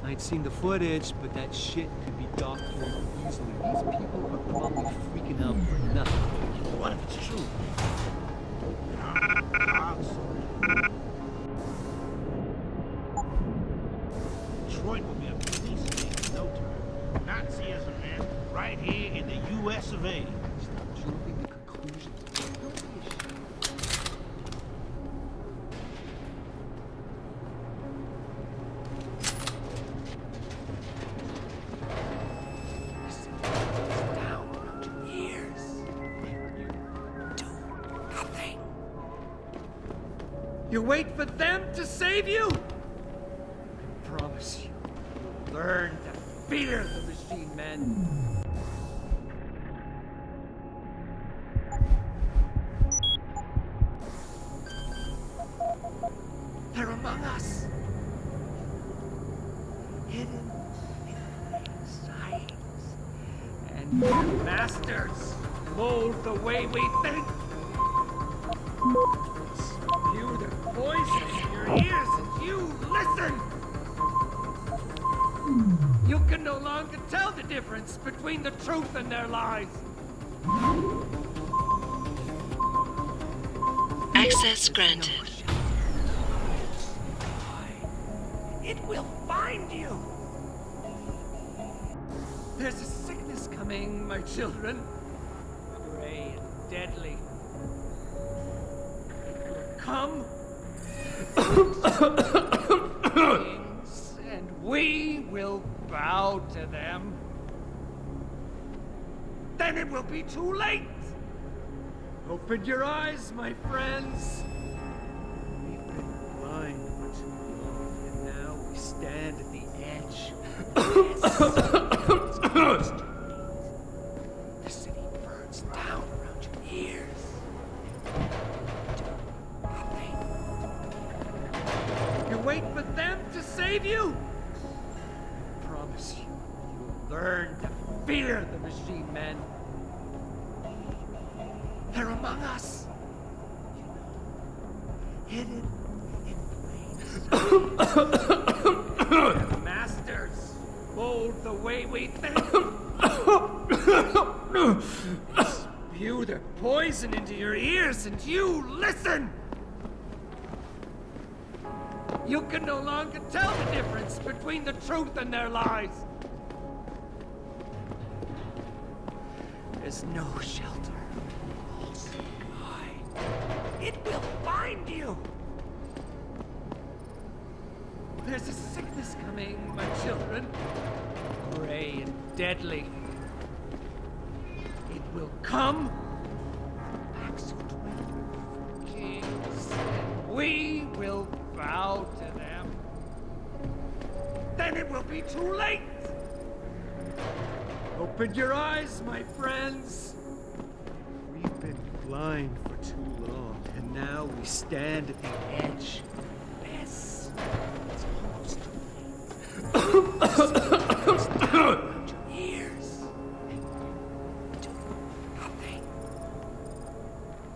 I'd seen the footage, but that shit could be docked more easily. These people are probably freaking out for nothing. What if it's true? Detroit will be a police state in no time. Nazism, man. Right here in the U.S. of A. Stop jumping to conclusions. Don't be ashamed. You wait for them to save you? I promise you, you'll learn to fear the machine men. They're among us. Hidden in plain sight. And their masters mold the way we think. Spew their poison in your ears and you listen! You can no longer tell the difference between the truth and their lies. Access granted. It will find you! There's a sickness coming, my children. Gray and deadly. Come, kings, and we will bow to them. Then it will be too late. Open your eyes, my friends. We've been blind for too long, and now we stand at the edge. The city burns down around your ears. Wait for them to save you? I promise you, you'll learn to fear the machine men. They're among us. Hidden in plain sight. Their masters mold the way we think. Spew their poison into your ears and you listen! You can no longer tell the difference between the truth and their lies. There's no shelter. It will find you. There's a sickness coming, my children. Gray and deadly. It will come. Kings, and we will bow to them. Then it will be too late. Open your eyes, my friends. We've been blind for too long, and now we stand at the edge. Yes, it's almost too late. Down your ears. Do nothing.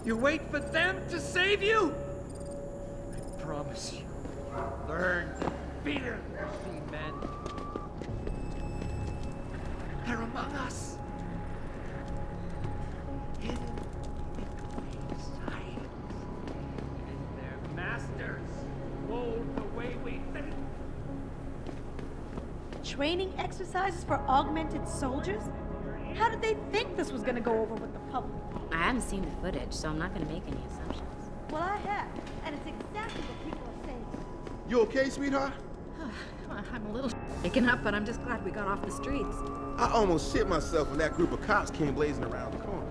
You wait for them to save you? I promise you, learn to fear the machine men. They're among us. Hidden in plain sight. And their masters mold the way we think. Training exercises for augmented soldiers? How did they think this was gonna go over with the public? I haven't seen the footage, so I'm not going to make any assumptions. Well, I have, and it's exactly what people are saying. You okay, sweetheart? I'm a little shaken up, but I'm just glad we got off the streets. I almost shit myself when that group of cops came blazing around the corner.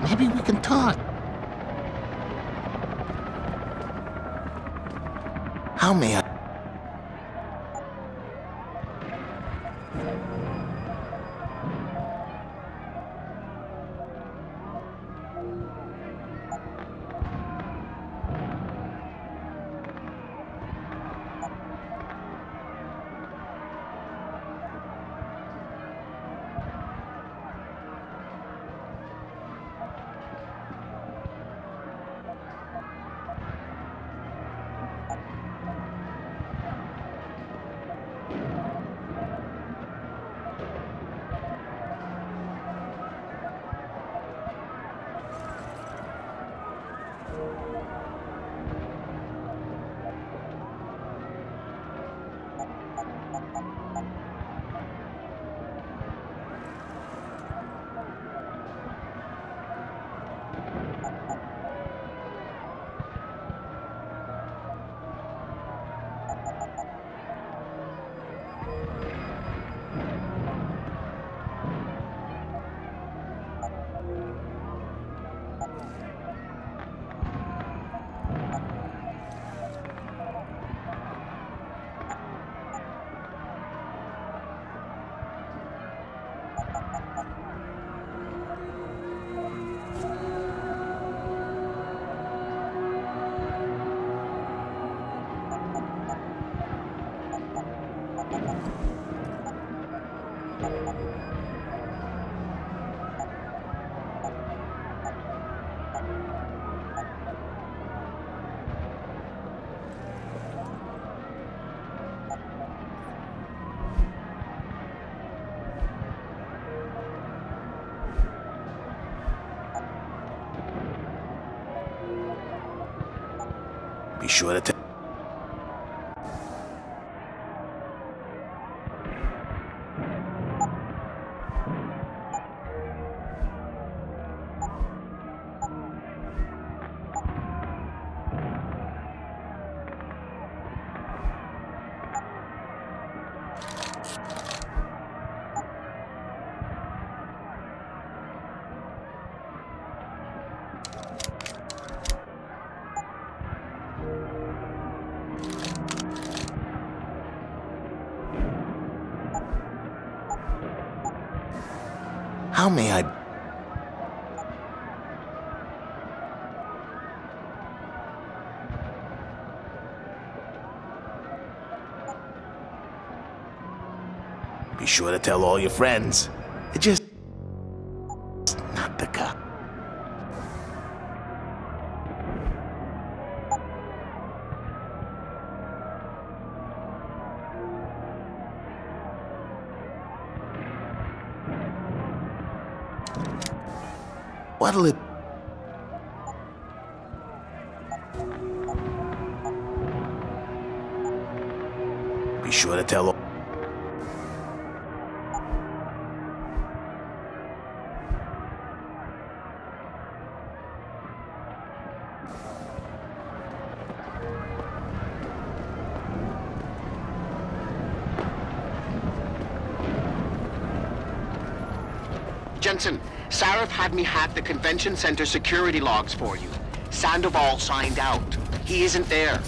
Maybe we can talk. How may I? Be sure to How may I? Be sure to tell all your friends. It just not the cop. What'll it? Be sure to tell. Jensen, Sarif had me hack the convention center security logs for you. Sandoval signed out. He isn't there.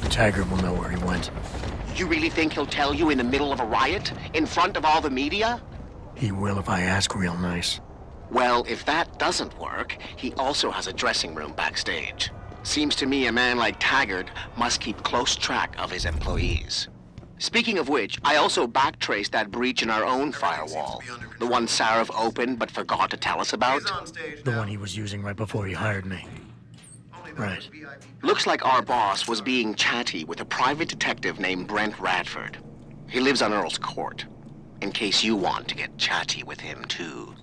The Tiger will know where he went. You really think he'll tell you in the middle of a riot? In front of all the media? He will if I ask real nice. Well, if that doesn't work, he also has a dressing room backstage. Seems to me a man like Taggart must keep close track of his employees. Speaking of which, I also backtraced that breach in our own firewall. The one Sarif opened but forgot to tell us about. The one he was using right before he hired me. Right. Looks like our boss was being chatty with a private detective named Brent Radford. He lives on Earl's Court, in case you want to get chatty with him too.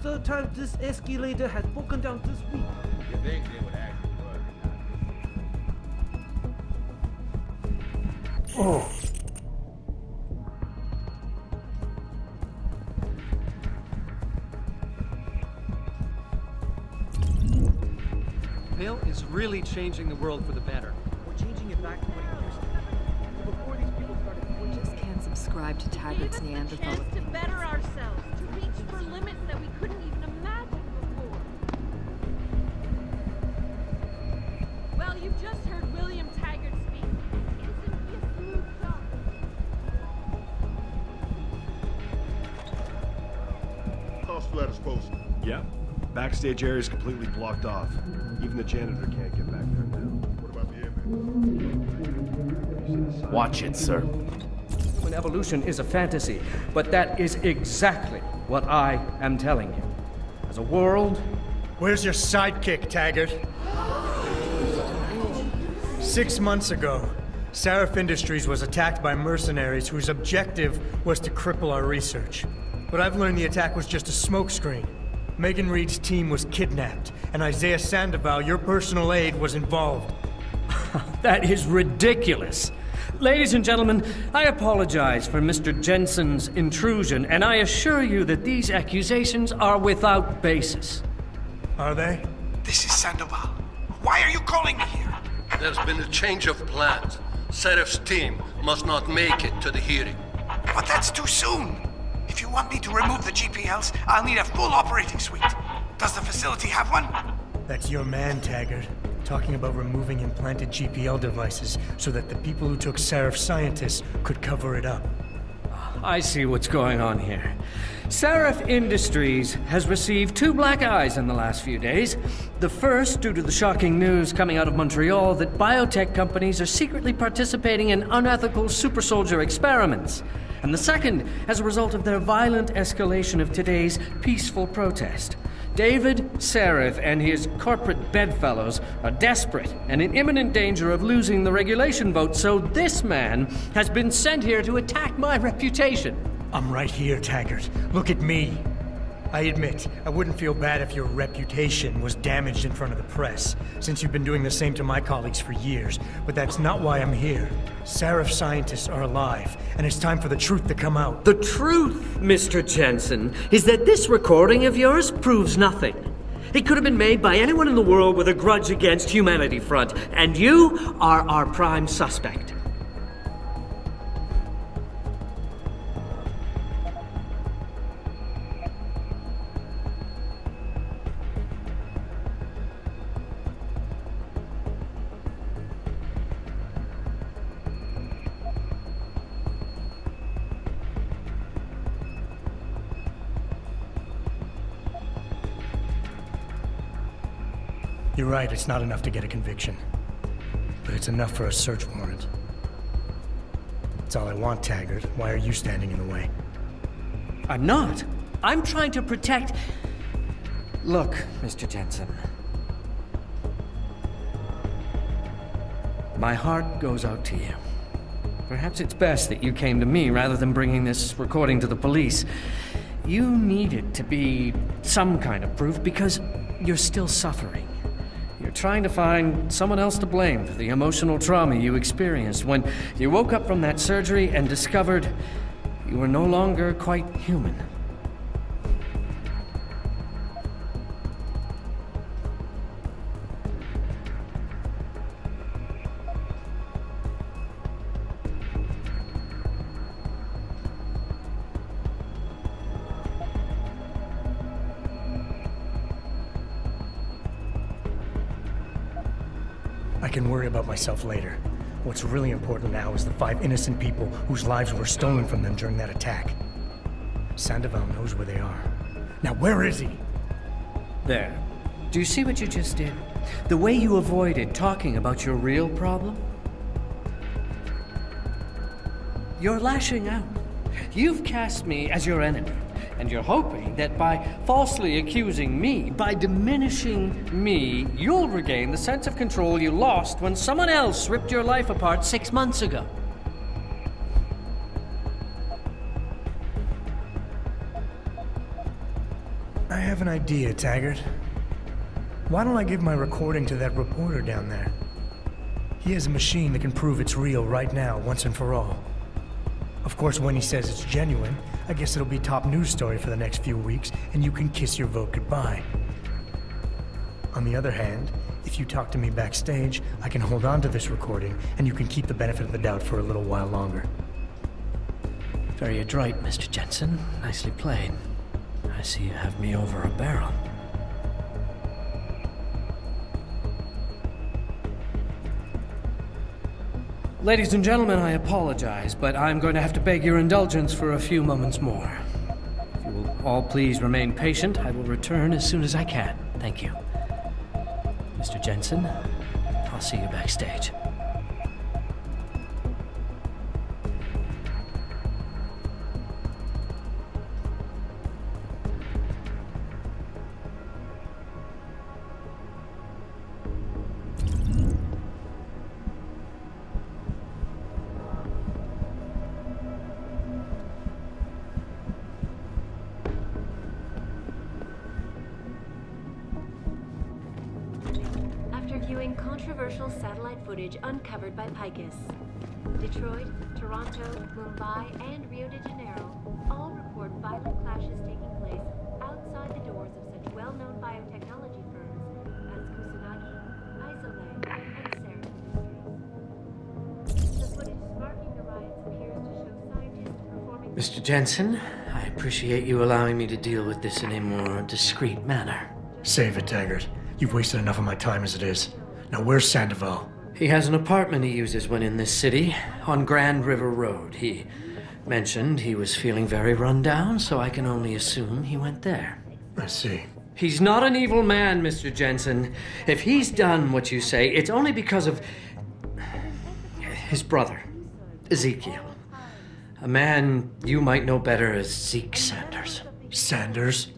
Third time this escalator has broken down this week. You think they would actually work? Oh. Bill is really changing the world for the better. We're changing it back to what it used to be. Before these people started... Just can't subscribe to Taggart's Neanderthal. To better ourselves, to reach for limits that we couldn't even imagine before. Well, you've just heard William Taggart speak. Isn't he a smooth talker? House flat is posted. Yeah. Backstage area is completely blocked off. Even the janitor can't get back there now. What about the inmates? Watch it, sir. Human evolution is a fantasy, but that is exactly what I am telling you. As a world... Where's your sidekick, Taggart? 6 months ago, Seraph Industries was attacked by mercenaries whose objective was to cripple our research. But I've learned the attack was just a smokescreen. Megan Reed's team was kidnapped, and Isaiah Sandoval, your personal aide, was involved. That is ridiculous. Ladies and gentlemen, I apologize for Mr. Jensen's intrusion, and I assure you that these accusations are without basis. Are they? This is Sandoval. Why are you calling me here? There's been a change of plans. Seraph's team must not make it to the hearing. But that's too soon. If you want me to remove the GPLs, I'll need a full operating suite. Does the facility have one? That's your man, Taggart. Talking about removing implanted GPL devices so that the people who took Seraph scientists could cover it up. I see what's going on here. Seraph Industries has received 2 black eyes in the last few days. The first, due to the shocking news coming out of Montreal that biotech companies are secretly participating in unethical super soldier experiments. And the second, as a result of their violent escalation of today's peaceful protest. David Seraph and his corporate bedfellows are desperate and in imminent danger of losing the regulation vote, so this man has been sent here to attack my reputation. I'm right here, Taggart. Look at me. I admit, I wouldn't feel bad if your reputation was damaged in front of the press, since you've been doing the same to my colleagues for years, but that's not why I'm here. Seraph scientists are alive, and it's time for the truth to come out. The truth, Mr. Jensen, is that this recording of yours proves nothing. It could have been made by anyone in the world with a grudge against Humanity Front, and you are our prime suspect. You're right, it's not enough to get a conviction. But it's enough for a search warrant. That's all I want, Taggart. Why are you standing in the way? I'm not. I'm trying to protect... Look, Mr. Jensen. My heart goes out to you. Perhaps it's best that you came to me rather than bringing this recording to the police. You need it to be some kind of proof because you're still suffering. You're trying to find someone else to blame for the emotional trauma you experienced when you woke up from that surgery and discovered you were no longer quite human. I can worry about myself later. What's really important now is the 5 innocent people whose lives were stolen from them during that attack. Sandoval knows where they are. Now where is he? There. Do you see what you just did? The way you avoided talking about your real problem? You're lashing out. You've cast me as your enemy, and you're hoping that by falsely accusing me, by diminishing me, you'll regain the sense of control you lost when someone else ripped your life apart 6 months ago. I have an idea, Taggart. Why don't I give my recording to that reporter down there? He has a machine that can prove it's real right now, once and for all. Of course, when he says it's genuine, I guess it'll be top news story for the next few weeks, and you can kiss your vote goodbye. On the other hand, if you talk to me backstage, I can hold on to this recording, and you can keep the benefit of the doubt for a little while longer. Very adroit, Mr. Jensen. Nicely played. I see you have me over a barrel. Ladies and gentlemen, I apologize, but I'm going to have to beg your indulgence for a few moments more. If you will all please remain patient, I will return as soon as I can. Thank you. Mr. Jensen, I'll see you backstage. Viewing controversial satellite footage uncovered by Picus. Detroit, Toronto, Mumbai, and Rio de Janeiro all report violent clashes taking place outside the doors of such well-known biotechnology firms as Kusanagi, Isolay, and Seraph Industries. The footage sparking the riots appears to show scientists performing... Mr. Jensen, I appreciate you allowing me to deal with this in a more discreet manner. Save it, Taggart. You've wasted enough of my time as it is. Now, where's Sandoval? He has an apartment he uses when in this city, on Grand River Road. He mentioned he was feeling very run down, so I can only assume he went there. I see. He's not an evil man, Mr. Jensen. If he's done what you say, it's only because of his brother, Ezekiel. A man you might know better as Zeke Sanders. Sanders?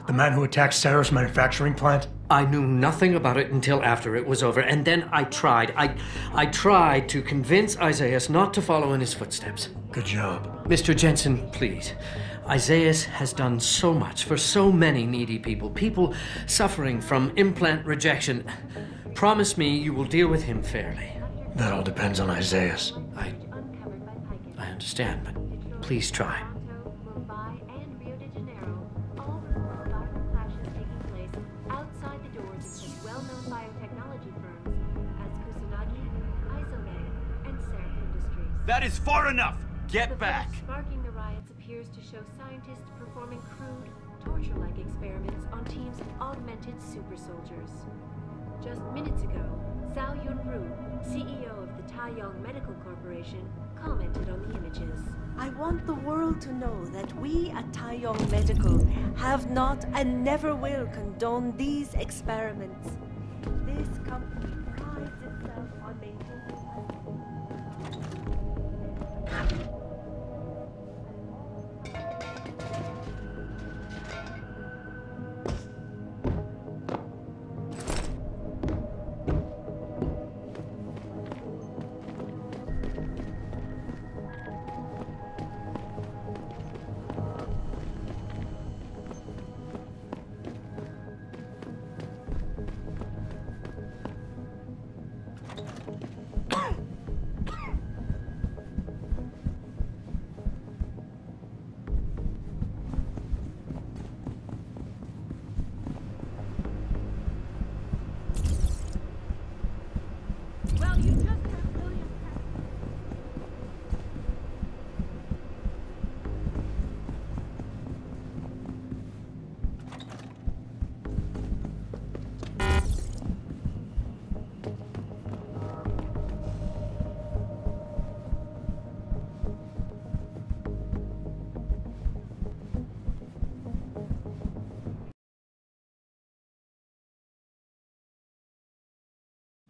The man who attacked Sarah's manufacturing plant? I knew nothing about it until after it was over, and then I tried to convince Isaias not to follow in his footsteps. Good job. Mr. Jensen, please. Isaias has done so much for so many needy people, people suffering from implant rejection. Promise me you will deal with him fairly. That all depends on Isaias. I understand, but please try. That is far enough! Get back! Sparking the riots appears to show scientists performing crude, torture-like experiments on teams of augmented super soldiers. Just minutes ago, Zhao Yunru, CEO of the Taiyong Medical Corporation, commented on the images. I want the world to know that we at Taiyong Medical have not and never will condone these experiments. This company prides itself on maintaining...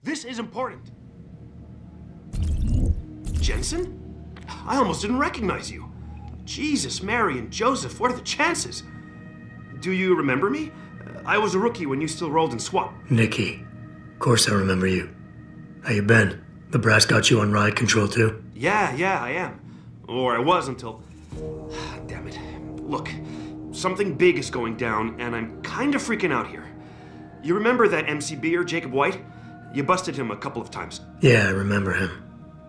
This is important. Jensen? I almost didn't recognize you. Jesus, Mary, and Joseph, what are the chances? Do you remember me? I was a rookie when you still rolled in SWAT. Nikki. Of course I remember you. How you been? The brass got you on ride control too? Yeah, I am. Or I was until... Damn it. Look, something big is going down, and I'm kind of freaking out here. You remember that MCBer, Jacob White? You busted him a couple of times. Yeah, I remember him.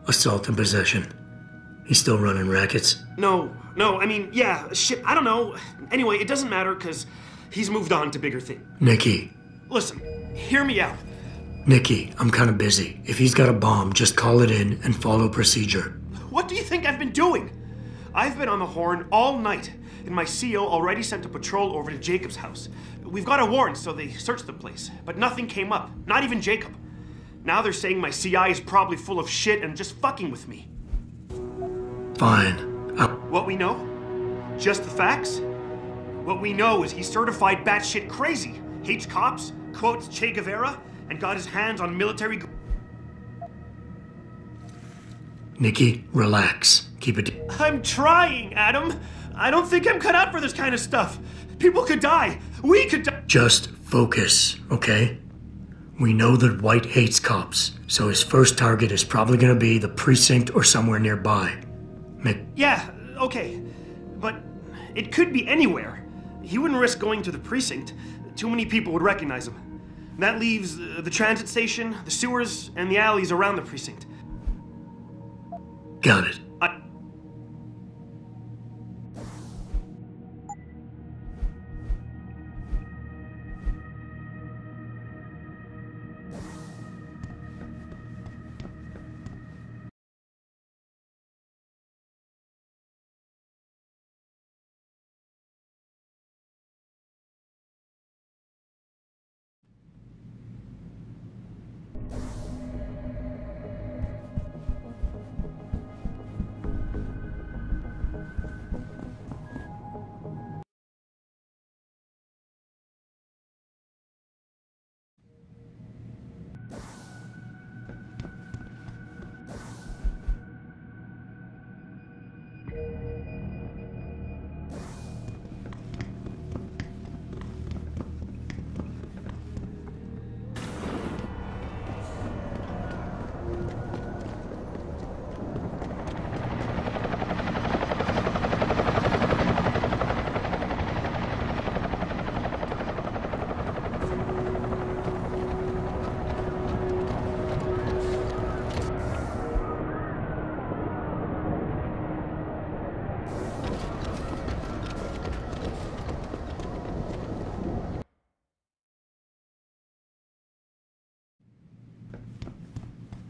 Assault and possession. He's still running rackets? No, I mean, yeah, shit, I don't know. Anyway, it doesn't matter, because he's moved on to bigger things. Nikki. Listen, hear me out. Nikki, I'm kind of busy. If he's got a bomb, just call it in and follow procedure. What do you think I've been doing? I've been on the horn all night, and my CO already sent a patrol over to Jacob's house. We've got a warrant, so they searched the place, but nothing came up, not even Jacob. Now they're saying my CI is probably full of shit and just fucking with me. Fine. What we know? Just the facts? What we know is he's certified batshit crazy, hates cops, quotes Che Guevara, and got his hands on military... Nikki, relax. Keep it... I'm trying, Adam. I don't think I'm cut out for this kind of stuff. People could die. We could die. Just focus, okay? We know that White hates cops, so his first target is probably gonna be the precinct or somewhere nearby. Yeah, okay. But it could be anywhere. He wouldn't risk going to the precinct. Too many people would recognize him. That leaves the transit station, the sewers, and the alleys around the precinct. Got it.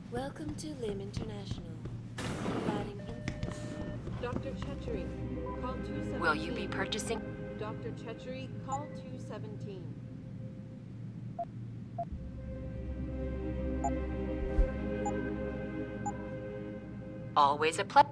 Welcome to Lim International. Dr. Chechery, call 217. Will you be purchasing? Dr. Chechery, call 217. Always a pleasure.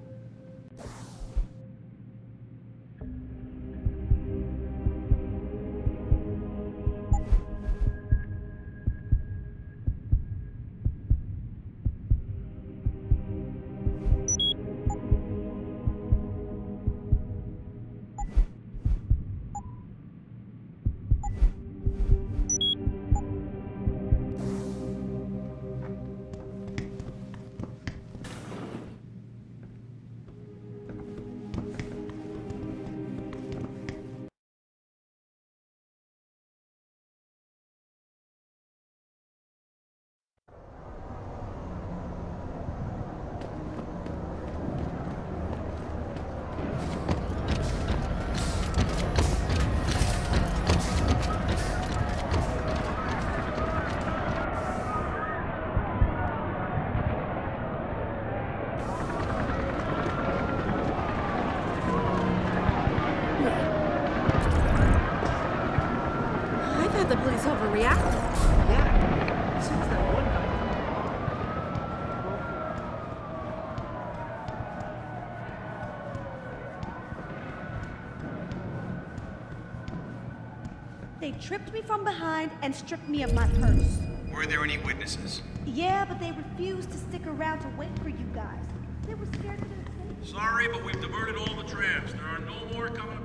The police overreacted. Yeah, since that one guy. They tripped me from behind and stripped me of my purse. Were there any witnesses? Yeah, but they refused to stick around to wait for you guys. They were scared to the Sorry, but we've diverted all the trams. There are no more coming.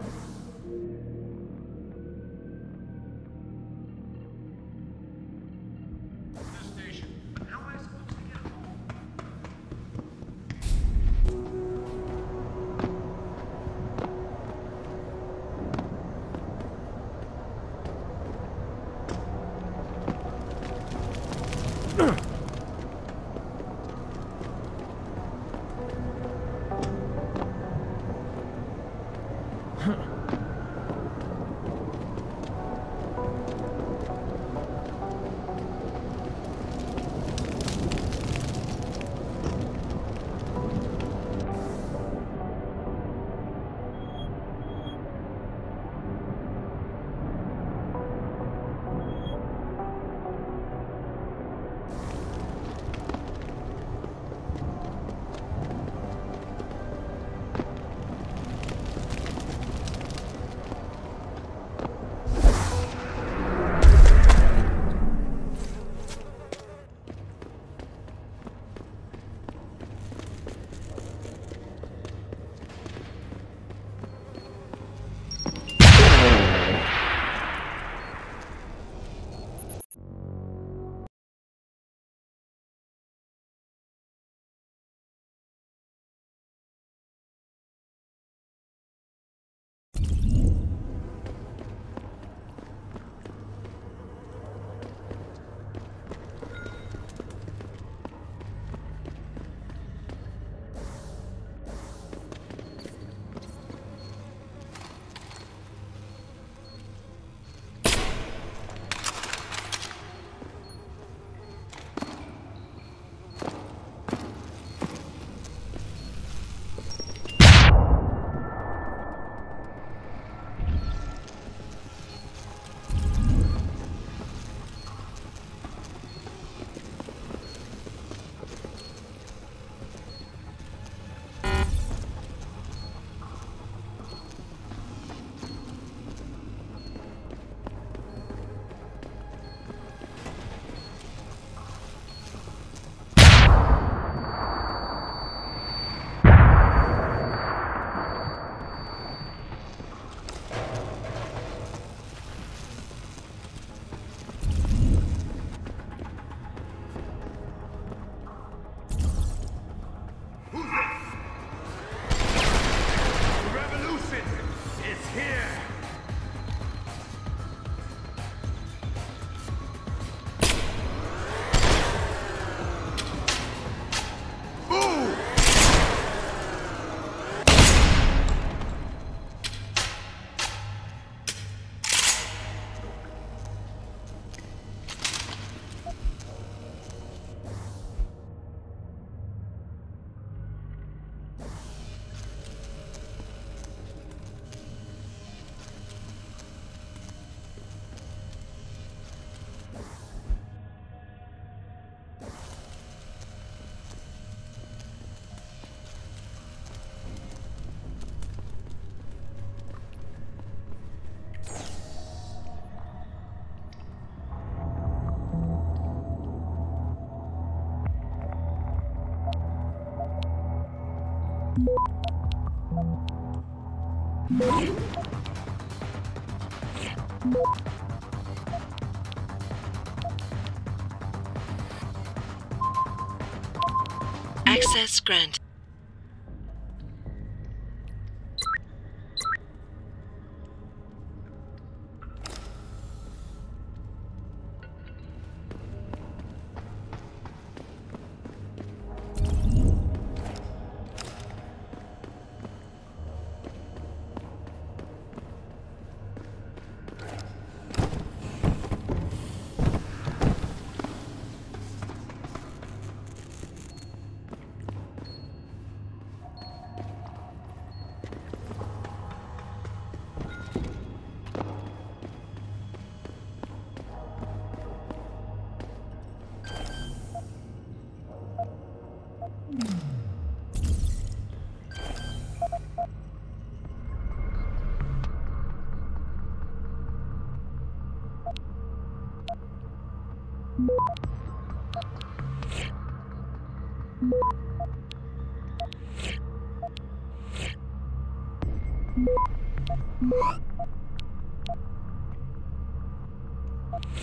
Access granted.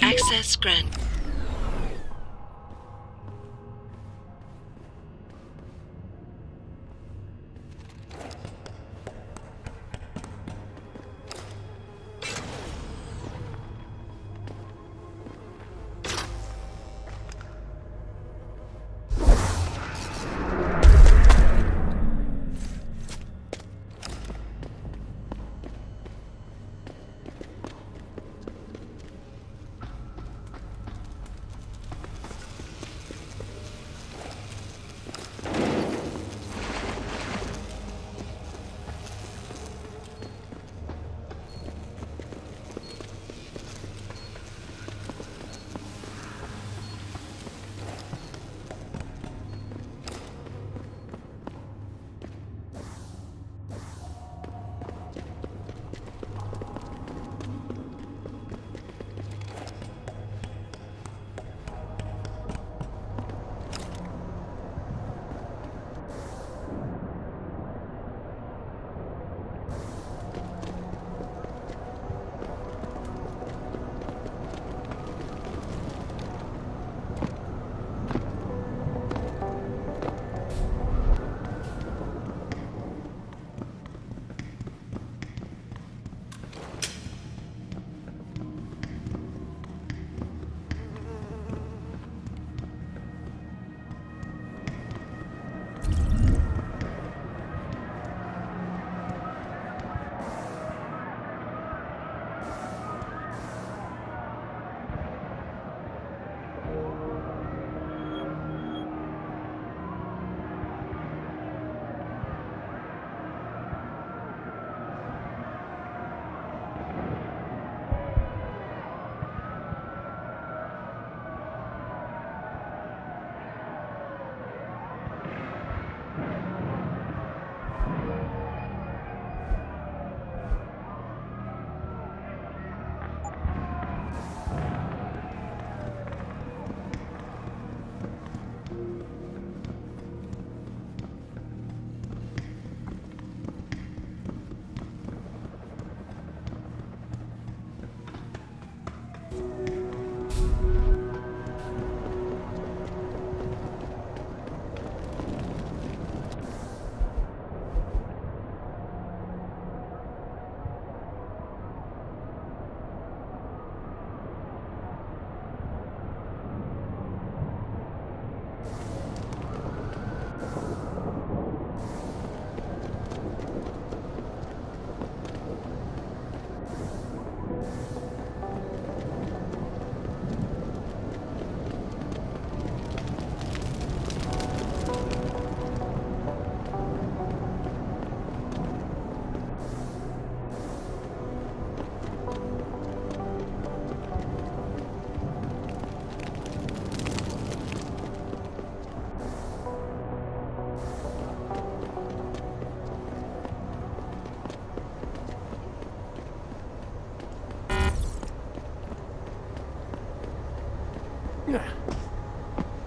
Access granted.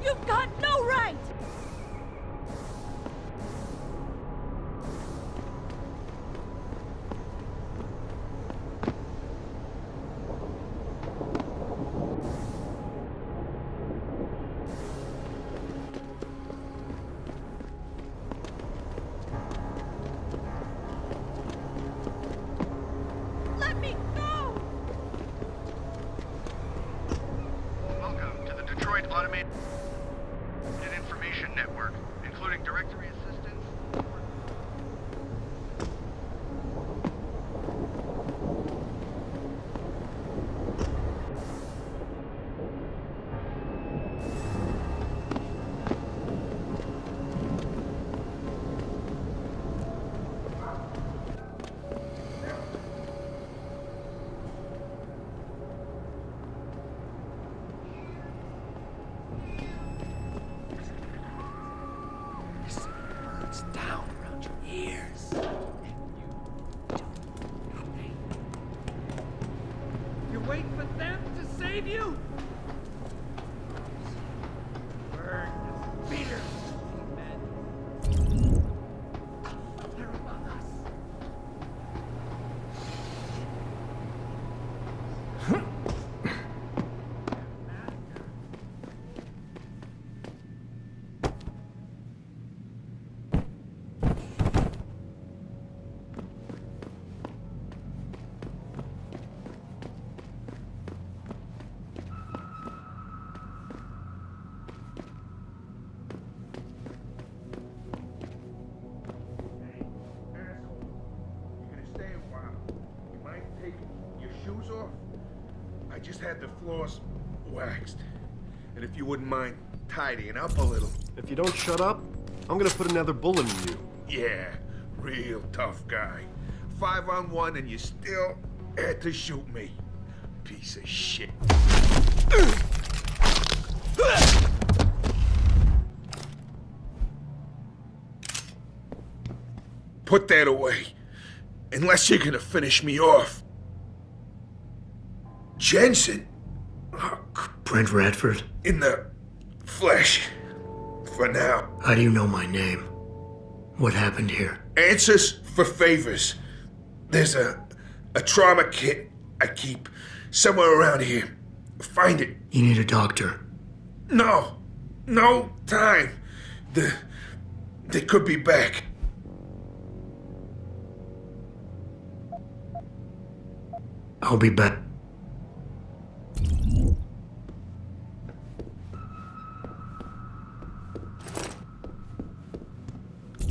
You've got no right! Let me go! Welcome to the Detroit Automated Information Network, including directory assistance. Down around your ears. You wait for them to save you? Burn this beater, men. They're among us. Shoes off? I just had the floors waxed. And if you wouldn't mind tidying up a little. If you don't shut up, I'm gonna put another bullet in you. Yeah, real tough guy. 5-on-1 and you still had to shoot me. Piece of shit. Put that away. Unless you're gonna finish me off. Jensen? Brent Radford? In the flesh. For now. How do you know my name? What happened here? Answers for favors. There's a trauma kit I keep somewhere around here. Find it. You need a doctor. No. No time. They could be back. I'll be back.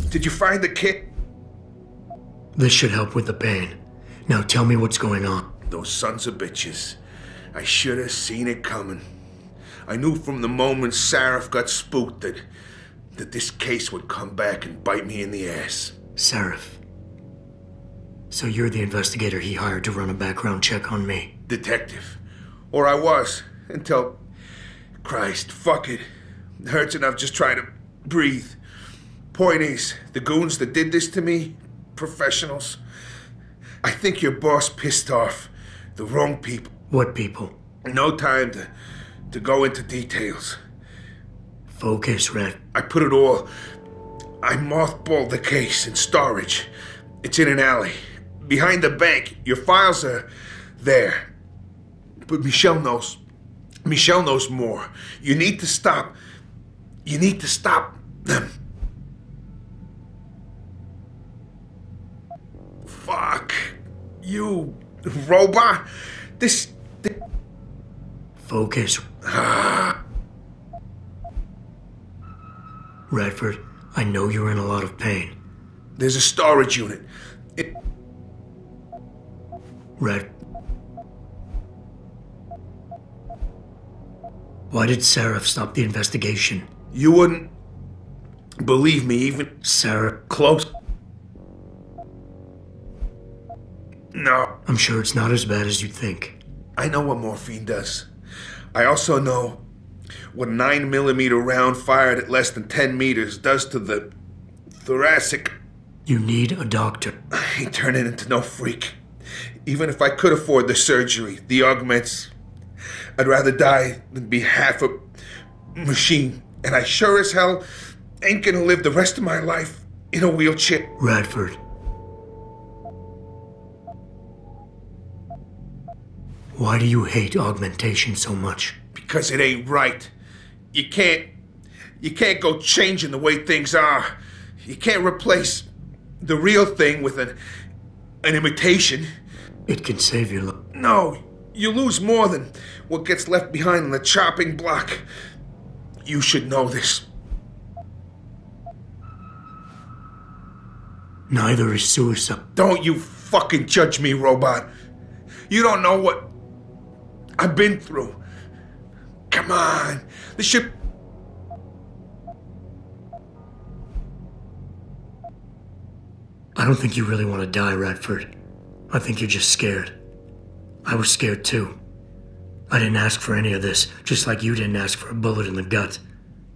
Did you find the kit? This should help with the pain. Now tell me what's going on. Those sons of bitches. I should have seen it coming. I knew from the moment Sarif got spooked that this case would come back and bite me in the ass. Sarif. So you're the investigator he hired to run a background check on me? Detective. Or I was, until... Christ, fuck it. It hurts enough just trying to breathe. Point is, the goons that did this to me, professionals. I think your boss pissed off the wrong people. What people? No time to go into details. Focus, Red. I put it all... I mothballed the case in storage. It's in an alley. Behind the bank. Your files are there. But Michelle knows. Michelle knows more. You need to stop. You need to stop them. Fuck. You robot. This... Focus. Radford, I know you're in a lot of pain. There's a storage unit. Why did Sarah stop the investigation? You wouldn't believe me, even... Sarah. Close. No. I'm sure it's not as bad as you think. I know what morphine does. I also know what a 9mm round fired at less than 10 meters does to the thoracic. You need a doctor. I ain't turning into no freak. Even if I could afford the surgery, the augments, I'd rather die than be half a machine. And I sure as hell ain't gonna live the rest of my life in a wheelchair. Radford. Why do you hate augmentation so much? Because it ain't right. You can't go changing the way things are. You can't replace the real thing with an imitation. It can save your life. No, you lose more than what gets left behind on the chopping block. You should know this. Neither is suicide. Don't you fucking judge me, robot. You don't know what I've been through. Come on. The ship... I don't think you really want to die, Radford. I think you're just scared. I was scared too. I didn't ask for any of this, just like you didn't ask for a bullet in the gut.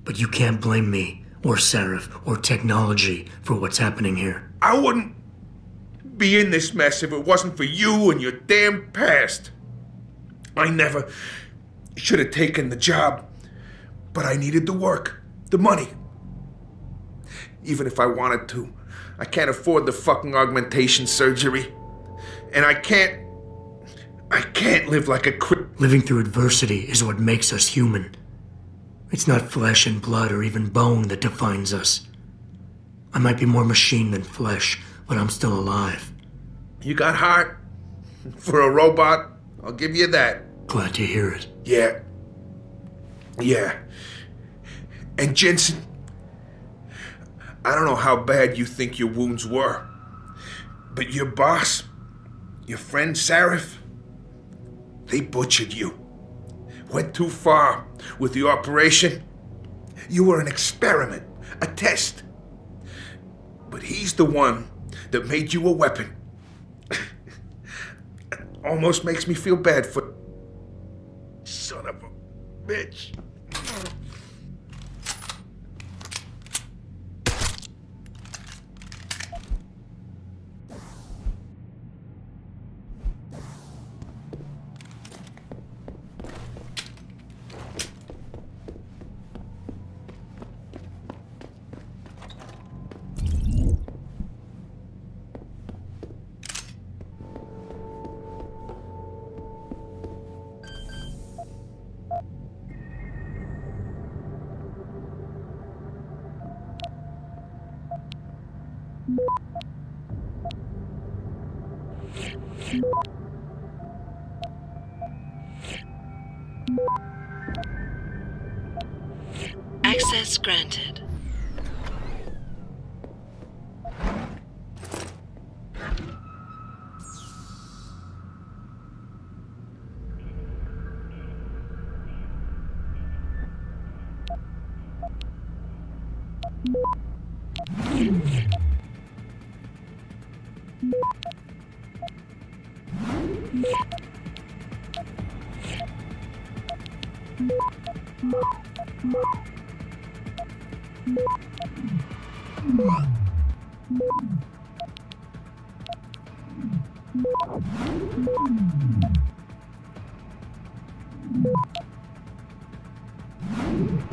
But you can't blame me, or Sarif, or technology for what's happening here. I wouldn't be in this mess if it wasn't for you and your damn past. I never should have taken the job, but I needed the work, the money. Even if I wanted to, I can't afford the fucking augmentation surgery. And I can't live like a Living through adversity is what makes us human. It's not flesh and blood or even bone that defines us. I might be more machine than flesh, but I'm still alive. You got heart. For a robot, I'll give you that. Glad to hear it. Yeah. Yeah. And Jensen, I don't know how bad you think your wounds were, but your boss, your friend Sarif, they butchered you. Went too far with the operation. You were an experiment, a test. But he's the one that made you a weapon. Almost makes me feel bad for... Son of a bitch. Access granted.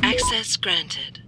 Access granted.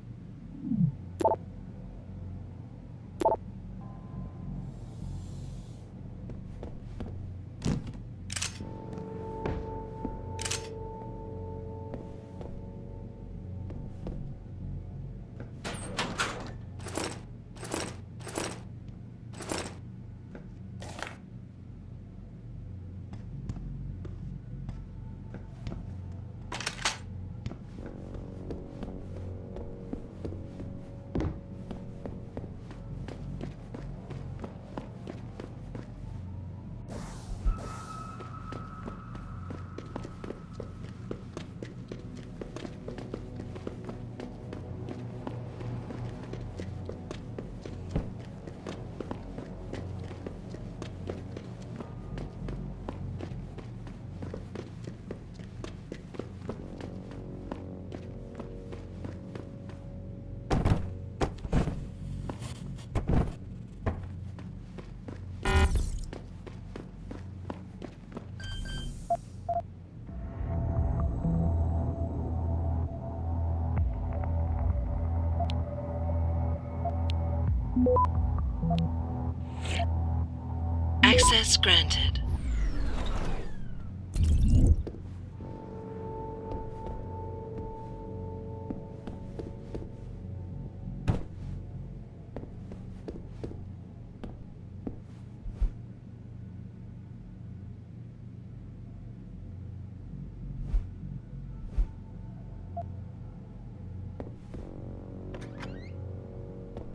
Access granted.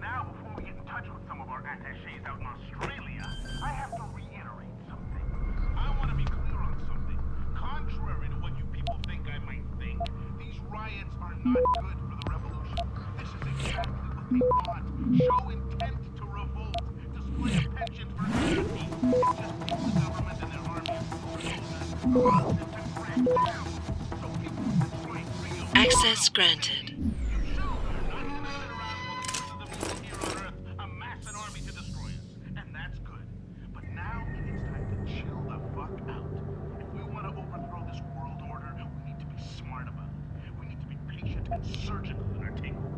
Now, before we get in touch with some of our attachés out in Australia, I have to reiterate something. I want to be clear on something. Contrary to what you people think I might think, these riots are not good for the revolution. This is exactly what they want. Show intent to revolt. Display a penchant for anarchy. And just keep the government and their armies relative to crack down. So people in Detroit feel Access granted. surgical in our takeover.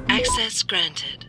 Access granted.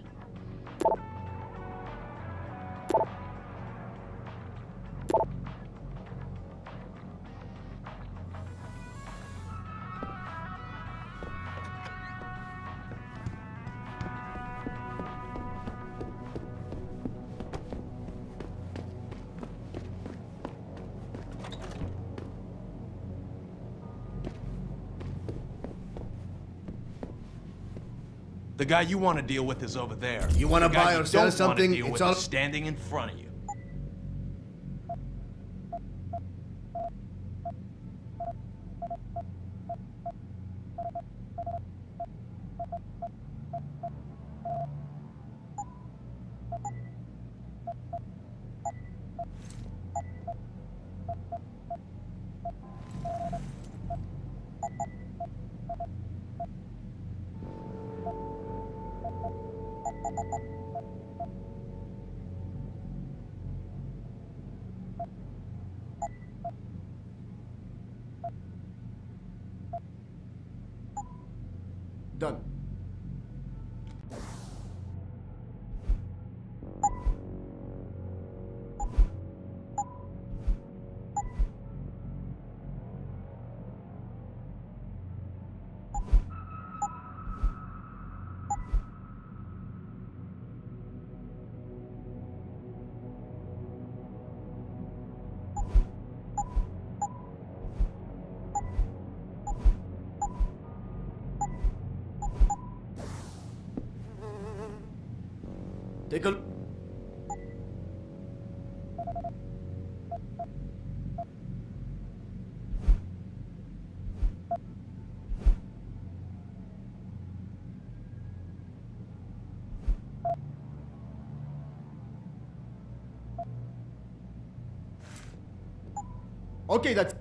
The guy you want to deal with is over there. You want to The guy buy you or sell don't something? wanna deal It's with all is standing in front of you. Done. Take a look. Okay, that's...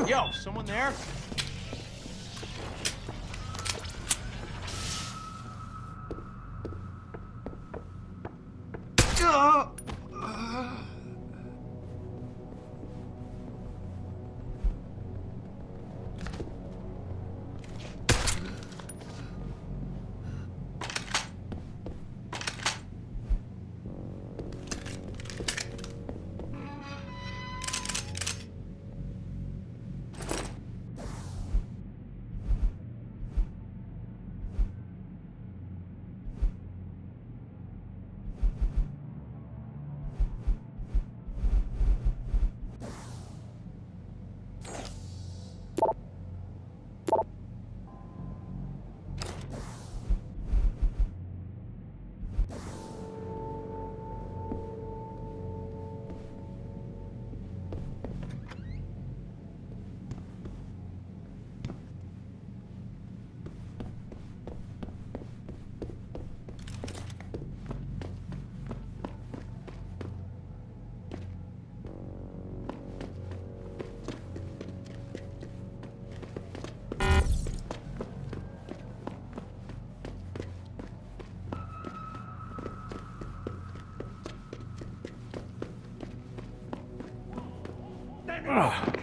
Yo, someone there?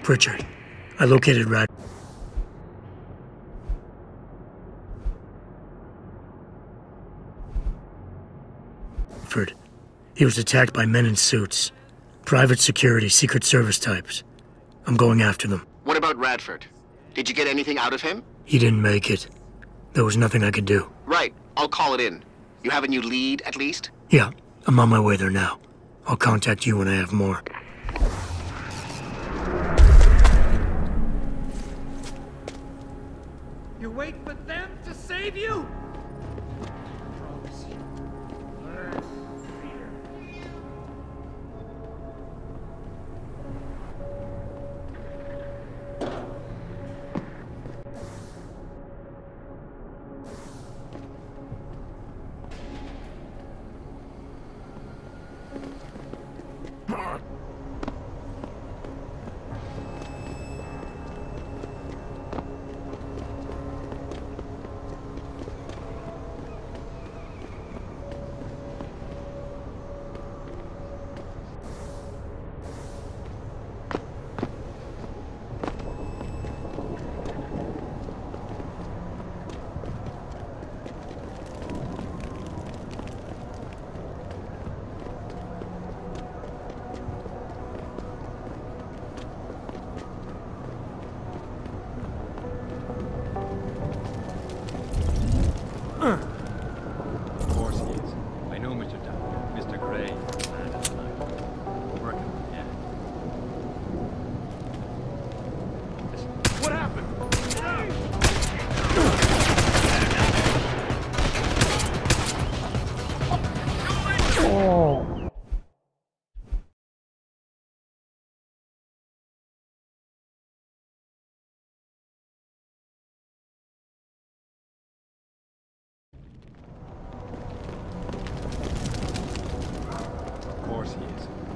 Pritchard, I located Radford. He was attacked by men in suits. Private security, Secret Service types. I'm going after them. What about Radford? Did you get anything out of him? He didn't make it. There was nothing I could do. Right. I'll call it in. You have a new lead, at least? Yeah, I'm on my way there now. I'll contact you when I have more. You wait for them to save you?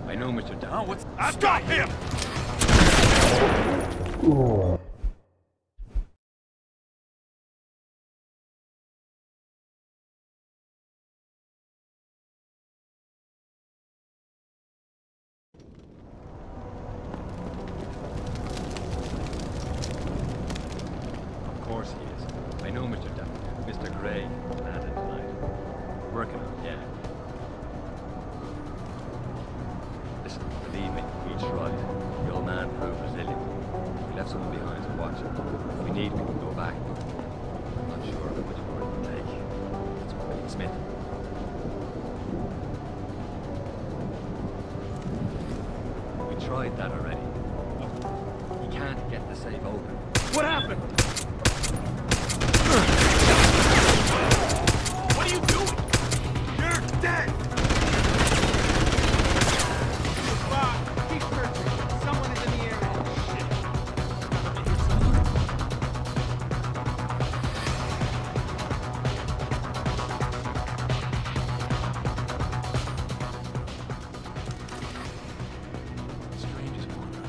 I know, Mr. Down. What's... Stop him! Of course he is. I know, Mr. Down. Mr. Gray landed tonight. Working on it, yeah. Listen, believe me, we tried. The old man proved resilient. We left someone behind to watch him. If we need, we can go back. I'm not sure how much more it will take. That's what Billy Smith. We tried that already. He can't get the safe open. What happened? What are you doing? You're dead! Keep searching. Someone is in the area. Shit. Strange is going on.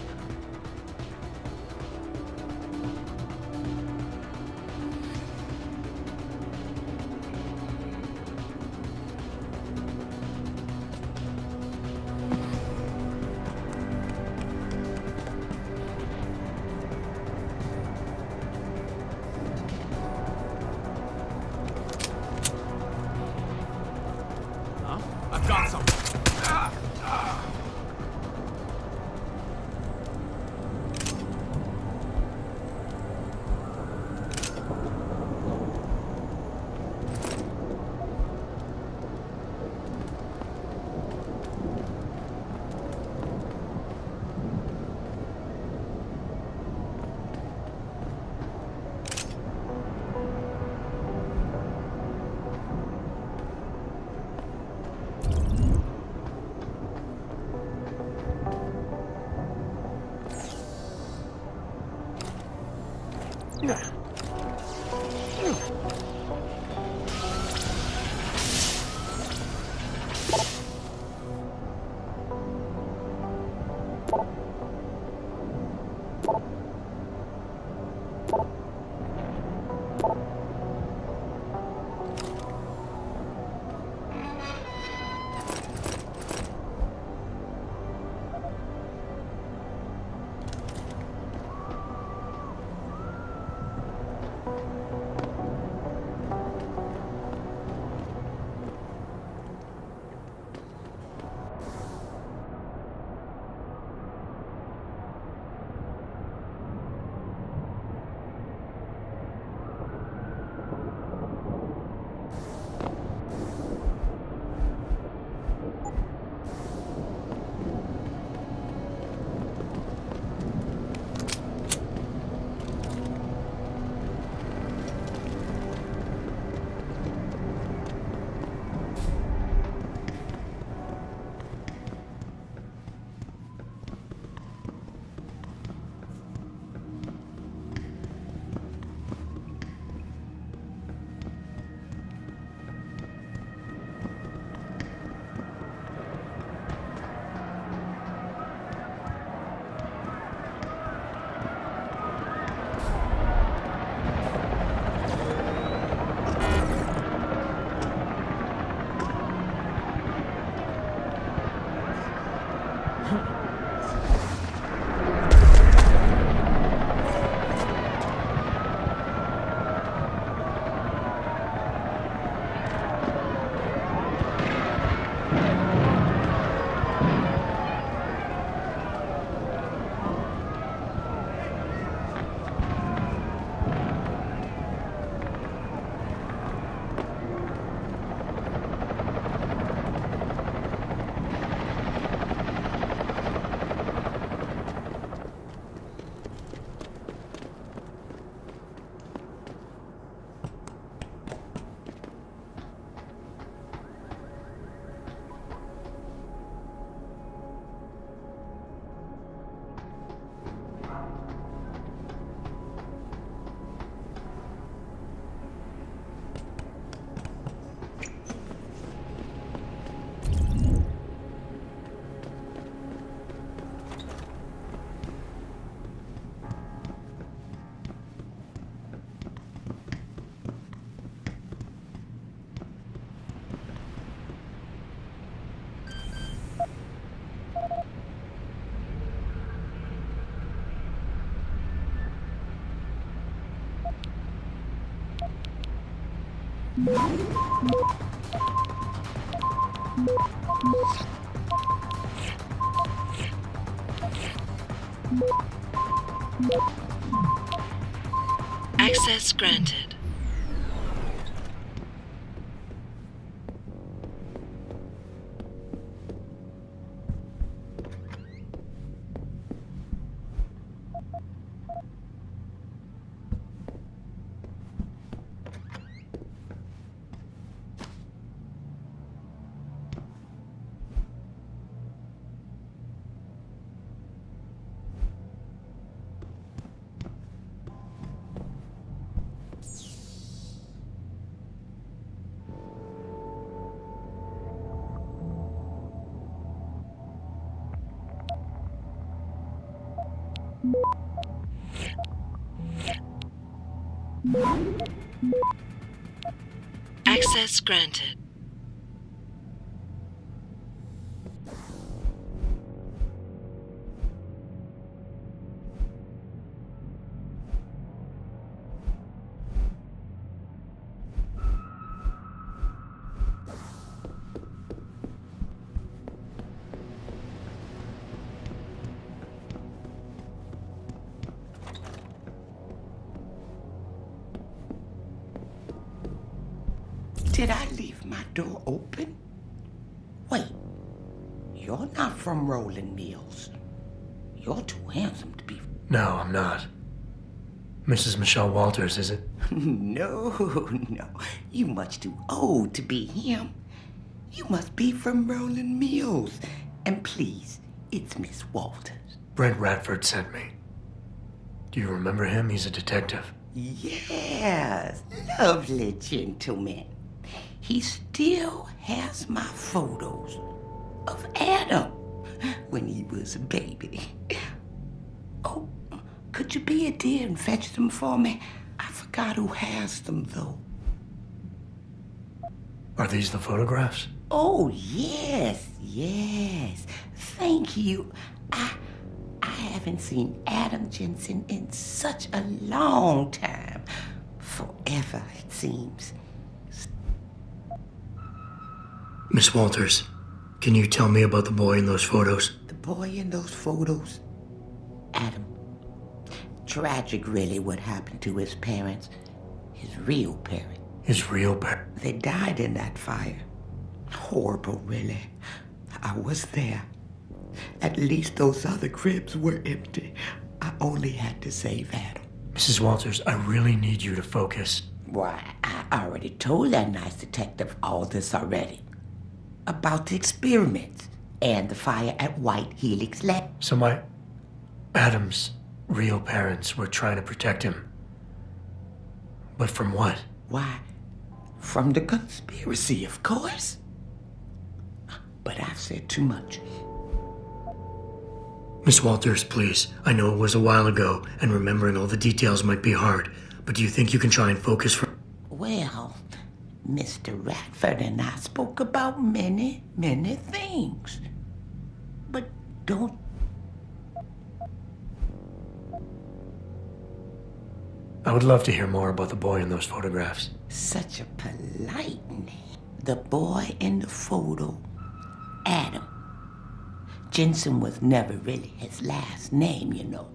I've got something. Access granted. Access granted. Did I leave my door open? Wait, you're not from Rolling Mills. You're too handsome to be... No, I'm not. Mrs. Michelle Walters, is it? No. You much too old to be him. You must be from Rolling Mills. And please, it's Miss Walters. Brent Radford sent me. Do you remember him? He's a detective. Yes, lovely gentleman. He still has my photos of Adam when he was a baby. Oh, could you be a dear and fetch them for me? I forgot who has them, though. Are these the photographs? Oh, yes. Thank you. I haven't seen Adam Jensen in such a long time. Forever, it seems. Miss Walters, can you tell me about the boy in those photos? The boy in those photos? Adam. Tragic, really, what happened to his parents. His real parents. His real parents? They died in that fire. Horrible, really. I was there. At least those other cribs were empty. I only had to save Adam. Mrs. Walters, I really need you to focus. Why, I already told that nice detective all this already. About the experiments and the fire at White Helix Lab. So Adam's real parents were trying to protect him. But from what? Why, from the conspiracy, of course. But I've said too much. Miss Walters, please. I know it was a while ago, and remembering all the details might be hard, but do you think you can try and focus for... Well, Mr. Radford and I spoke about many, many things. But don't... I would love to hear more about the boy in those photographs. Such a polite name. The boy in the photo, Adam. Jensen was never really his last name, you know.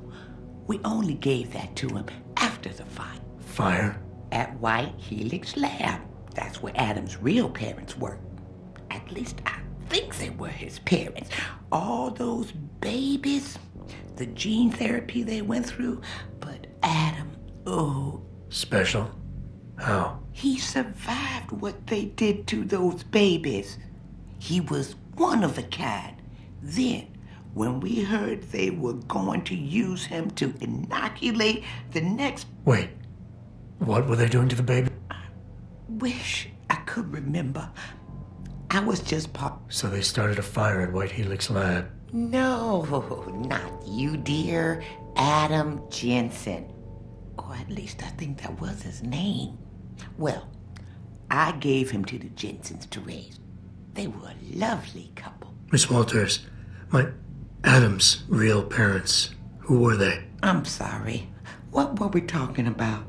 We only gave that to him after the fire. Fire? At White Helix Lab. That's where Adam's real parents worked. At least I think they were his parents. All those babies, the gene therapy they went through, but Adam, oh. Special? How? He survived what they did to those babies. He was one of a kind. Then, when we heard they were going to use him to inoculate the next... Wait, what were they doing to the baby? I wish I could remember. I was just So they started a fire at White Helix Lab? No, not you, dear. Adam Jensen. Or at least I think that was his name. Well, I gave him to the Jensens to raise. They were a lovely couple. Miss Walters, Adam's real parents, who were they? I'm sorry. What were we talking about?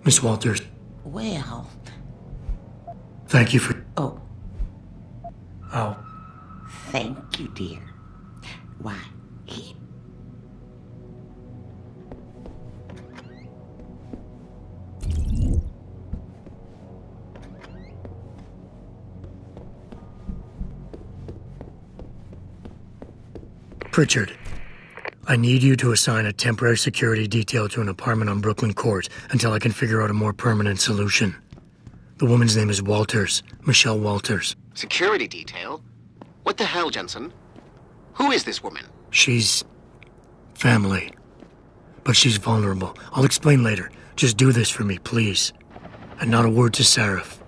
Miss Walters, Well, thank you for... oh, Oh, thank you, dear. Why, he... Pritchard, I need you to assign a temporary security detail to an apartment on Brooklyn Court until I can figure out a more permanent solution. The woman's name is Walters, Michelle Walters. Security detail? What the hell, Jensen? Who is this woman? She's... family. But she's vulnerable. I'll explain later. Just do this for me, please. And not a word to Sarif.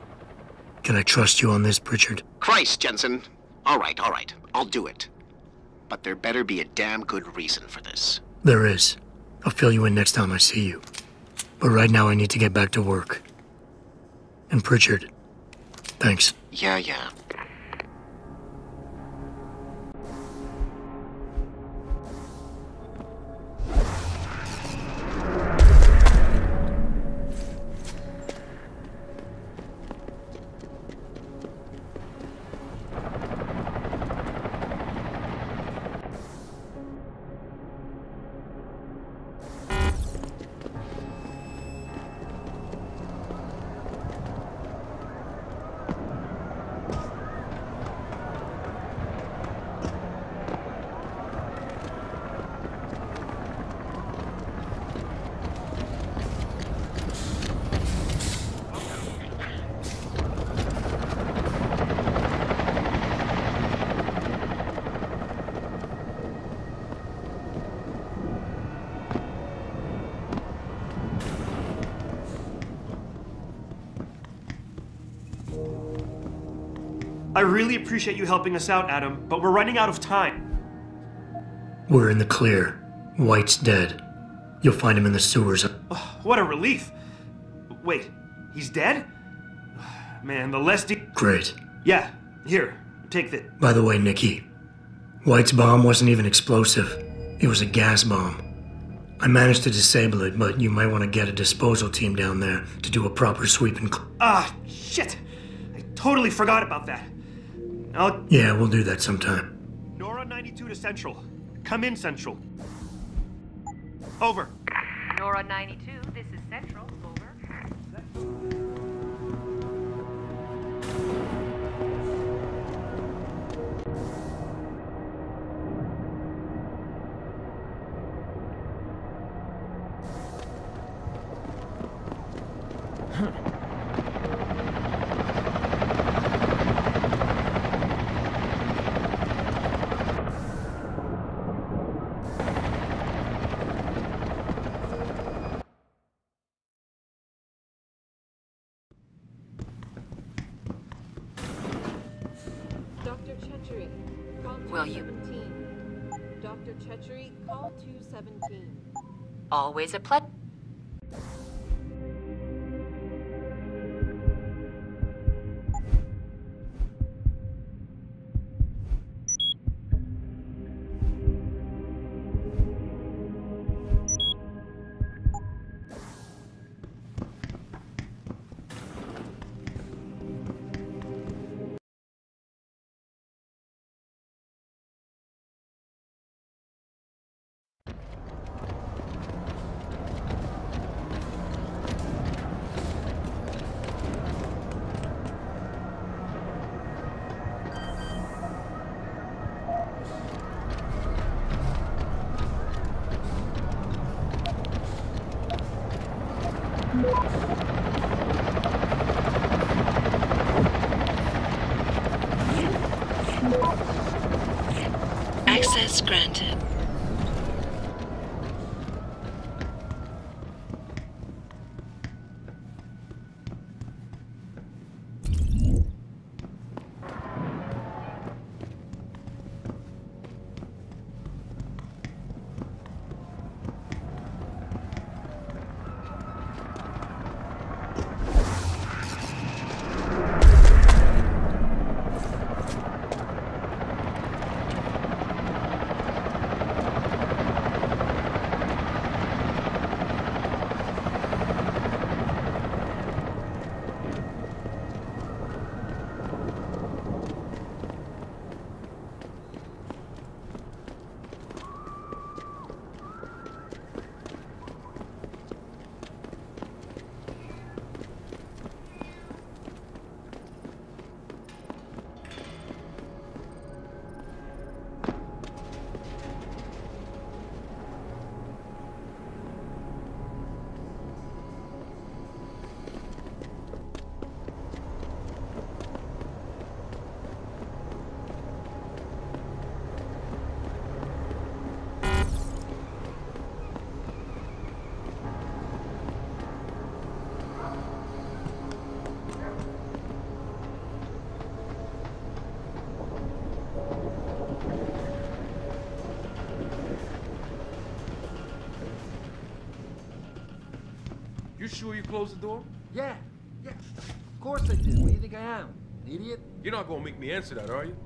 Can I trust you on this, Pritchard? Christ, Jensen. All right. I'll do it. But there better be a damn good reason for this. There is. I'll fill you in next time I see you. But right now I need to get back to work. And Pritchard, thanks. Yeah. I really appreciate you helping us out, Adam, but we're running out of time. We're in the clear. White's dead. You'll find him in the sewers. Oh, what a relief. Wait, he's dead? Man, the less Great. Yeah, here, take that. By the way, Nikki, White's bomb wasn't even explosive. It was a gas bomb. I managed to disable it, but you might want to get a disposal team down there to do a proper sweep and... Shit! I totally forgot about that. Yeah, we'll do that sometime. Nora 92 to Central. Come in, Central. Over. Nora 92, this is Central. Over. Dr. Chechery, call 217. Always a pleasure. Access granted. You sure you closed the door? Yeah. Of course I did. What do you think I am? An idiot? You're not gonna make me answer that, are you?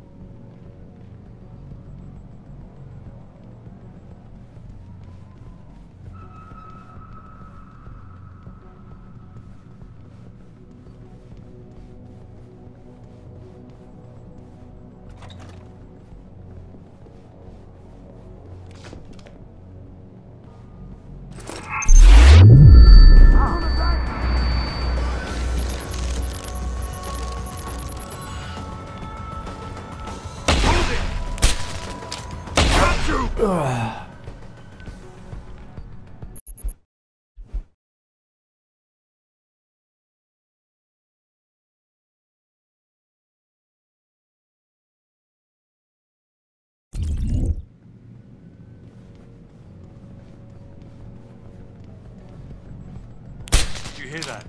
Did you hear that?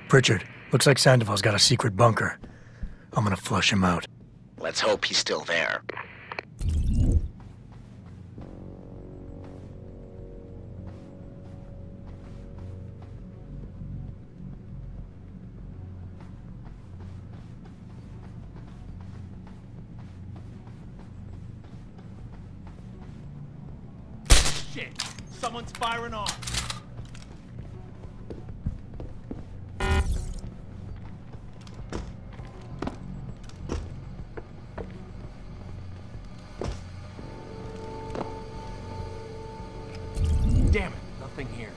Pritchard, looks like Sandoval's got a secret bunker. I'm gonna flush him out. Let's hope he's still there. Shit! Someone's firing off! Damn it, nothing here.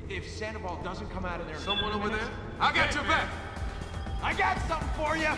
If Sandoval doesn't come out of there... Someone over there? I got your back! I got something for you!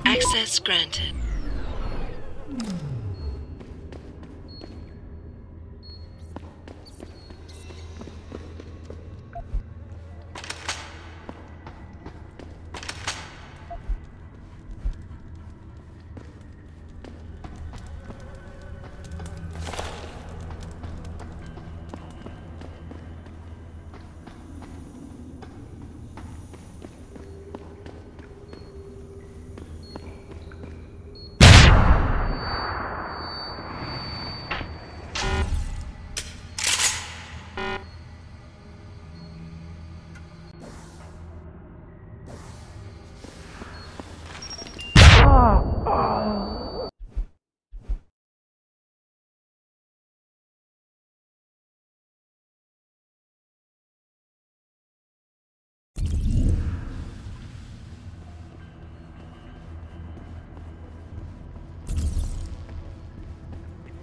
Access granted.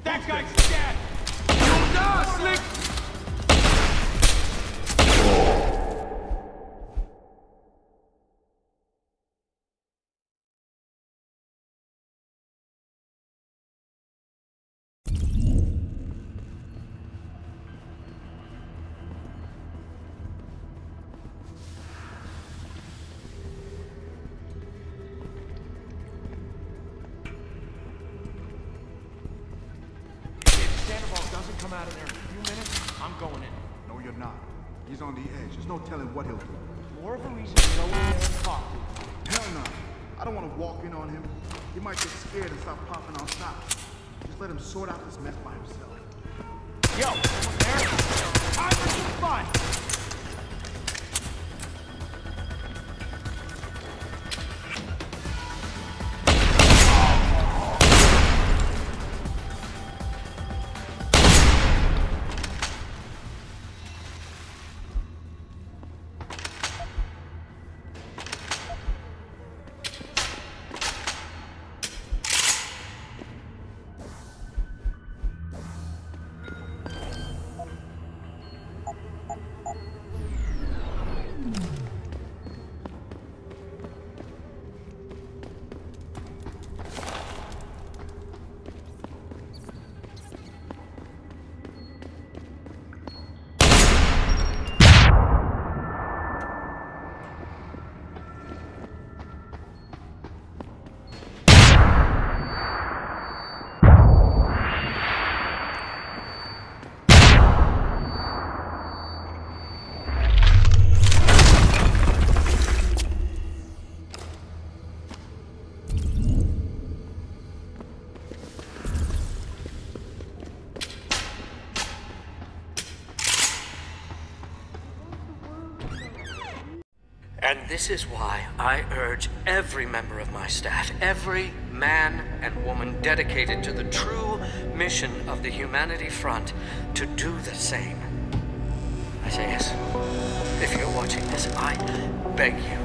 That guy's dead! No, Slick! Doesn't come out of there in a few minutes, I'm going in. No, you're not. He's on the edge. There's no telling what he'll do. More of a reason to go in there and talk to him. Hell no. I don't want to walk in on him. He might get scared and start popping our stops. Just let him sort out this mess by himself. Yo, someone there? Time for some fun! And this is why I urge every member of my staff, every man and woman dedicated to the true mission of the Humanity Front, to do the same. I say yes. If you're watching this, I beg you,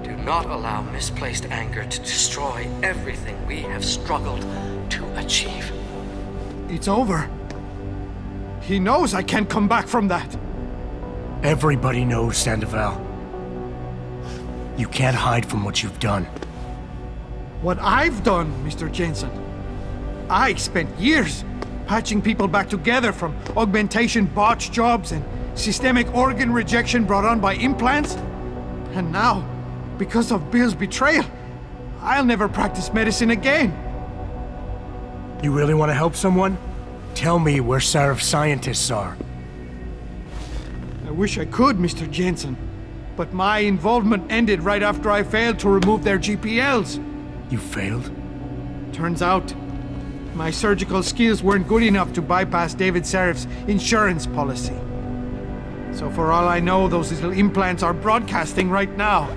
do not allow misplaced anger to destroy everything we have struggled to achieve. It's over. He knows I can't come back from that. Everybody knows, Sandoval. You can't hide from what you've done. What I've done, Mr. Jensen. I spent years patching people back together from augmentation botch jobs and systemic organ rejection brought on by implants. And now, because of Bill's betrayal, I'll never practice medicine again. You really want to help someone? Tell me where Sarif's scientists are. I wish I could, Mr. Jensen. But my involvement ended right after I failed to remove their GPLs. You failed? Turns out, my surgical skills weren't good enough to bypass David Sarif's insurance policy. So for all I know, those little implants are broadcasting right now,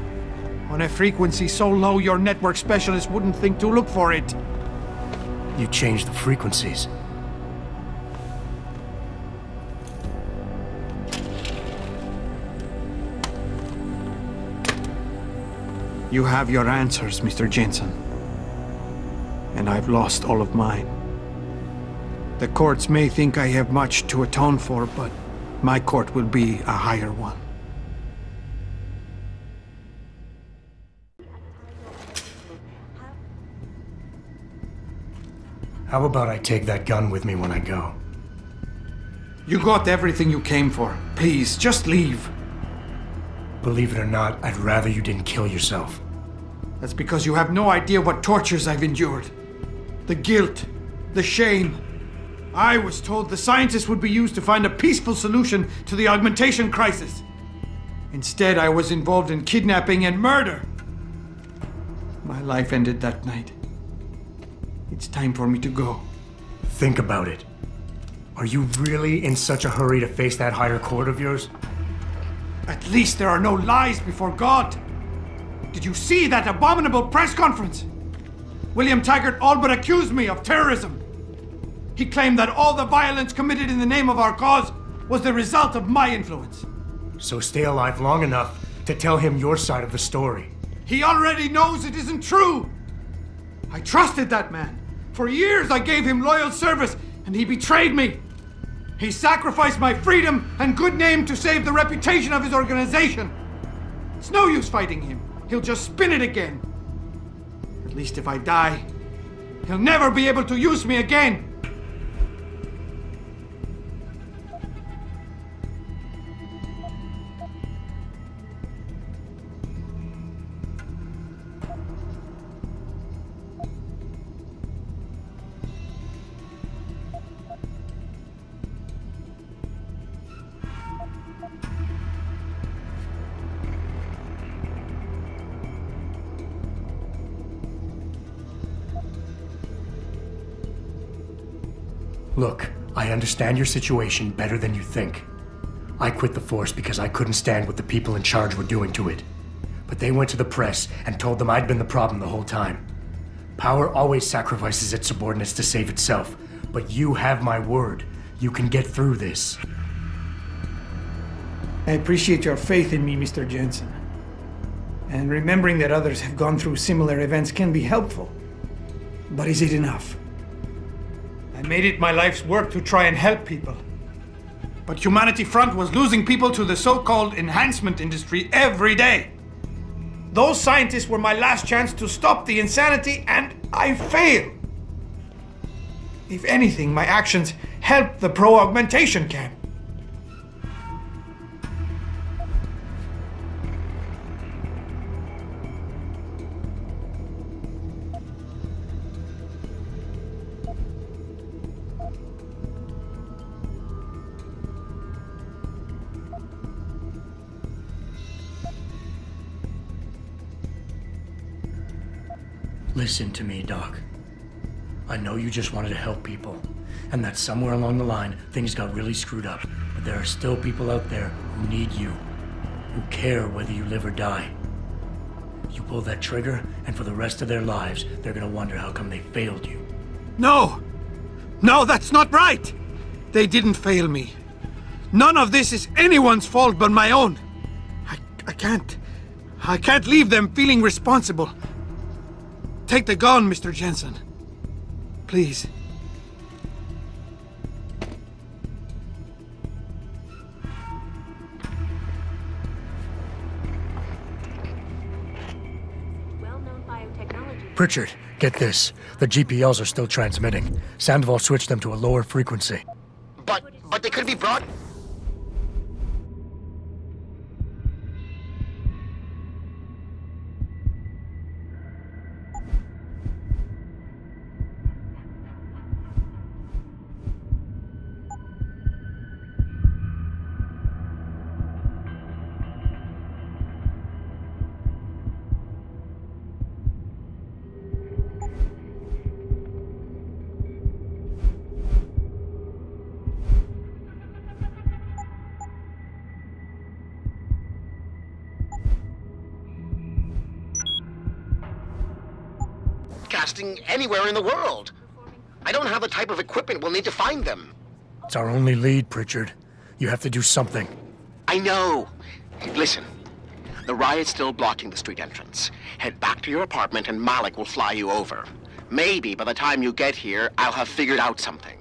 on a frequency so low your network specialist wouldn't think to look for it. You changed the frequencies. You have your answers, Mr. Jensen. And I've lost all of mine. The courts may think I have much to atone for, but my court will be a higher one. How about I take that gun with me when I go? You got everything you came for. Please, just leave. Believe it or not, I'd rather you didn't kill yourself. That's because you have no idea what tortures I've endured. The guilt, the shame. I was told the scientists would be used to find a peaceful solution to the augmentation crisis. Instead, I was involved in kidnapping and murder. My life ended that night. It's time for me to go. Think about it. Are you really in such a hurry to face that higher court of yours? At least there are no lies before God. Did you see that abominable press conference? William Taggart all but accused me of terrorism. He claimed that all the violence committed in the name of our cause was the result of my influence. So stay alive long enough to tell him your side of the story. He already knows it isn't true. I trusted that man. For years I gave him loyal service, and he betrayed me. He sacrificed my freedom and good name to save the reputation of his organization. It's no use fighting him. He'll just spin it again. At least if I die, he'll never be able to use me again. Look, I understand your situation better than you think. I quit the force because I couldn't stand what the people in charge were doing to it. But they went to the press and told them I'd been the problem the whole time. Power always sacrifices its subordinates to save itself. But you have my word. You can get through this. I appreciate your faith in me, Mr. Jensen. And remembering that others have gone through similar events can be helpful. But is it enough? I made it my life's work to try and help people. But Humanity Front was losing people to the so-called enhancement industry every day. Those scientists were my last chance to stop the insanity, and I failed. If anything, my actions helped the pro-augmentation camp. Listen to me, Doc. I know you just wanted to help people, and that somewhere along the line, things got really screwed up. But there are still people out there who need you, who care whether you live or die. You pull that trigger, and for the rest of their lives, they're gonna wonder how come they failed you. No! No, that's not right! They didn't fail me. None of this is anyone's fault but my own. I can't leave them feeling responsible. Take the gun, Mr. Jensen. Please. Pritchard, get this. The GPLs are still transmitting. Sandoval switched them to a lower frequency. But they could be brought... anywhere in the world. I don't have the type of equipment we'll need to find them. It's our only lead, Pritchard. You have to do something. I know. Listen, the riot's still blocking the street entrance. Head back to your apartment and Malik will fly you over. Maybe by the time you get here, I'll have figured out something.